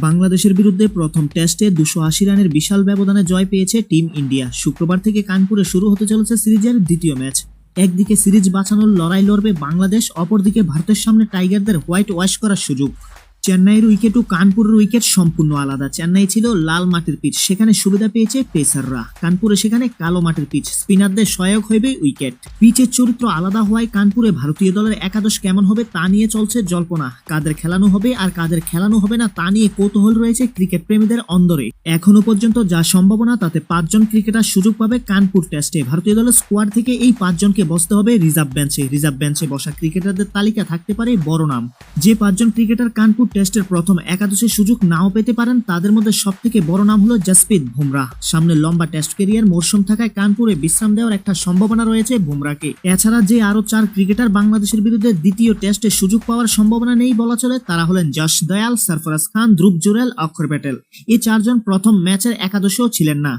বাংলাদেশের বিরুদ্ধে প্রথম টেস্টে ২৮০ রানের বিশাল ব্যবধানে জয় পেয়েছে টিম ইন্ডিয়া। শুক্রবার থেকে কানপুরে শুরু হতে চলেছে সিরিজের দ্বিতীয় ম্যাচ। একদিকে সিরিজ বাঁচানোর লড়াই লড়বে বাংলাদেশ, অপরদিকে ভারতের সামনে টাইগারদের হোয়াইট ওয়াশ করার সুযোগ। চেন্নাইয়ের উইকেট ও কানপুরের উইকেট সম্পূর্ণ আলাদা। চেন্নাই ছিল লাল মাটির পিচ, সেখানে সুবিধা পেয়েছে পেসাররা। কানপুরে সেখানে কালো মাটির পিচ, স্পিনারদের সহায়ক হবে উইকেট। পিচের চরিত্র আলাদা হওয়ায় কানপুরে ভারতীয় দলের একাদশ কেমন হবে তা নিয়ে চলছে জল্পনা। কাদের খেলানো হবে আর কাদের খেলানো হবে না তা নিয়ে কৌতূহল রয়েছে ক্রিকেট প্রেমীদের অন্দরে। এখনো পর্যন্ত যা সম্ভাবনা তাতে ৫ জন ক্রিকেটার সুযোগ পাবে কানপুর টেস্টে। ভারতীয় দলের স্কোয়াড থেকে এই ৫ জনকে বসতে হবে রিজার্ভ বেঞ্চে। রিজার্ভ বেঞ্চে বসা ক্রিকেটারদের তালিকা থাকতে পারে বড় নাম। যে ৫ জন ক্রিকেটার কানপুর টেস্টের প্রথম একাদশে সুযোগ নাও পেতে পারেন তাদের মধ্যে সবথেকে বড় নাম হলো জসপ্রীত বুমরাহ। সামনে লম্বা টেস্ট ক্যারিয়ার মরশুম থাকায় কানপুরে বিশ্রাম দেওয়ার একটা সম্ভাবনা রয়েছে বুমরাহকে। এছাড়া যে আরো ৪ ক্রিকেটার বাংলাদেশের বিরুদ্ধে দ্বিতীয় টেস্টে সুযোগ পাওয়ার সম্ভাবনা নেই বলা চলে, তারা হলেন যশ দয়াল, সরফরাজ খান, ধ্রুব জুরেল, অক্ষর প্যাটেল। এই ৪ জন প্রথম ম্যাচের একাদশেও ছিলেন না।